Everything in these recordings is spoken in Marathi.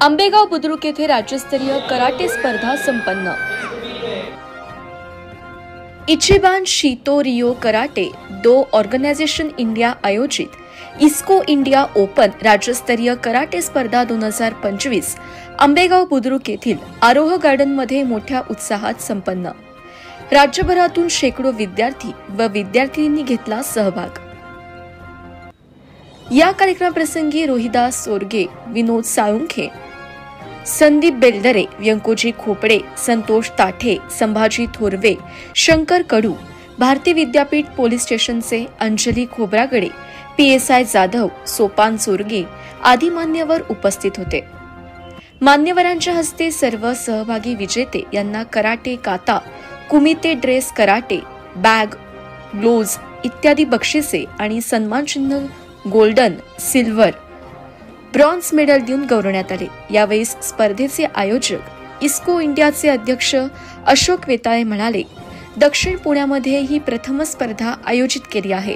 आंबेगाव बुद्रुक येथे राज्यस्तरीय कराटे स्पर्धा संपन्न। इचिबान शितो रियो कराटे दो ऑर्गनायझेशन इंडिया आयोजित इस्को इंडिया ओपन राज्यस्तरीय कराटे स्पर्धा 2025 आंबेगाव बुद्रुक येथील आरोह गार्डन मध्ये मोठ्या उत्साहात संपन्न। राज्यभरातून शेकडो विद्यार्थी व विद्यार्थिनींनी घेतला सहभाग। या कार्यक्रमाप्रसंगी रोहिदास सोरगे, विनोद साळुंखे, संदीप बेलदरे, व्यंकोजी खोपडे, संतोष ताठे, संभाजी थोरवे, शंकर कडू, भारती विद्यापीठ पोलीस स्टेशनचे अंजली खोब्रागडे, PSI जाधव, सोपान सोरगे आदी मान्यवर उपस्थित होते। मान्यवरांच्या हस्ते सर्व सहभागी विजेते यांना कराटे काता, कुमिते ड्रेस कराटे, बॅग, ग्लोव्ज इत्यादी बक्षिसे आणि सन्मानचिन्ह गोल्डन, सिल्वर, ब्रॉन्झ मेडल देऊन गौरवण्यात आले। यावेळी स्पर्धेचे आयोजक इस्को इंडियाचे अध्यक्ष अशोक वेताळे म्हणाले, दक्षिण पुण्यामध्ये ही प्रथम स्पर्धा आयोजित केली आहे।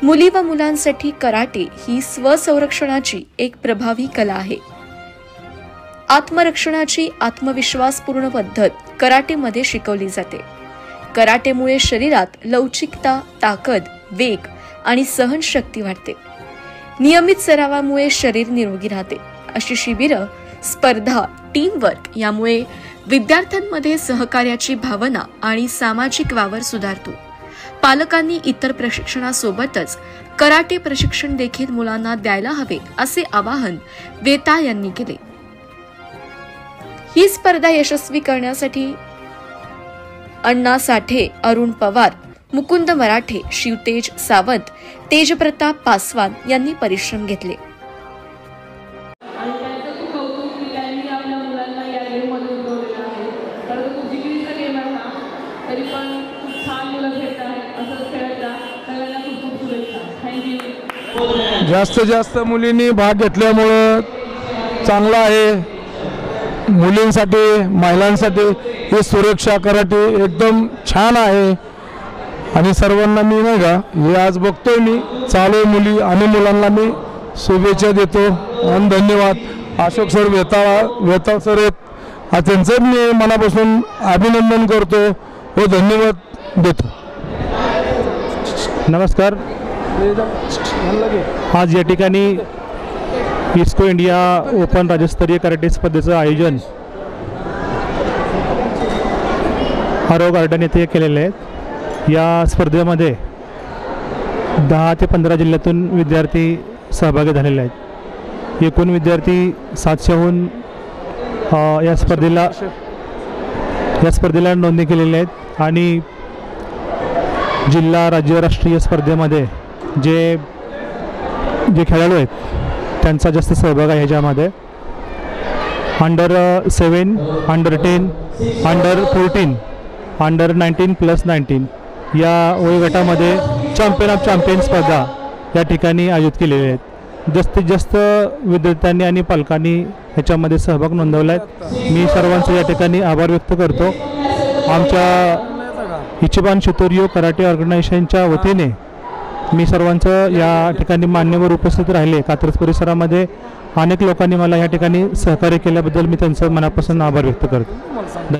मुली व मुलांसाठी कराटे ही स्वसंरक्षणाची एक प्रभावी कला आहे। आत्मरक्षणाची आत्मविश्वासपूर्ण पद्धत कराटेमध्ये शिकवली जाते। कराटेमुळे शरीरात लवचिकता, ताकद, वेग आणि सहनशक्ती वाढते। नियमित सरावामुळे शरीर निरोगी राहते। अशी शिबिरं, स्पर्धा, टीम वर्क यामुळे विद्यार्थ्यांमध्ये सहकार्याची भावना आणि सामाजिक वावर सुधारतो। पालकांनी इतर प्रशिक्षणासोबतच कराटे प्रशिक्षण देखील मुलांना द्यायला हवे असे आवाहन वेताळ यांनी केले। ही स्पर्धा यशस्वी करण्यासाठी अण्णा साठे, अरुण पवार, मुकुंद मराठे, शिवतेज सावंत, तेजप्रताप पासवान यांनी परिश्रम घेतले। जास्तीत जास्त मुलींनी भाग घेतल्यामुळे चांगला आहे। मुलींसाठी, महिलांसाठी ही सुरक्षा कराटे एकदम छान आहे आणि सर्वांना मी नाही का हे आज बघतोय, मी चालू मुली आणि मुलांना मी शुभेच्छा देतो आणि धन्यवाद। अशोक सर, वेताळ सर आहेत, त्यांचं मी मनापासून अभिनंदन करतो व धन्यवाद देतो। नमस्कार। आज या ठिकाणी इस्को इंडिया ओपन राज्यस्तरीय कराटे स्पर्धेचं आयोजन आरोह गार्डन येथे केलेले आहे। या स्पर्धेमध्ये 10 ते 15 जिल्ह्यातून विद्यार्थी सहभागी झालेले आहेत। एकूण विद्यार्थी 700हून या स्पर्धेला नोंदणी केलेली आहेत आणि जिल्हा, राज्य, राष्ट्रीय स्पर्धेमध्ये जे खेळाडू आहेत त्यांचा जास्त सहभाग आहे। ह्याच्यामध्ये अंडर 7, अंडर 10, अंडर 14, अंडर 19+19 या वयोगटामध्ये चॅम्पियन ऑफ चॅम्पियन स्पर्धा या ठिकाणी आयोजित केलेल्या आहेत। जास्तीत जास्त विद्यार्थ्यांनी आणि पालकांनी ह्याच्यामध्ये सहभाग नोंदवला आहे। मी सर्वांचे या ठिकाणी आभार व्यक्त करतो। आमच्या इचिबान शितो रियो कराटे ऑर्गनायझेशनच्या वतीने मी सर्वांचं या ठिकाणी मान्यवर उपस्थित राहिले। कात्रज परिसरामध्ये अनेक लोकांनी मला या ठिकाणी सहकार्य केल्याबद्दल मी त्यांचं मनापासून आभार व्यक्त करतो।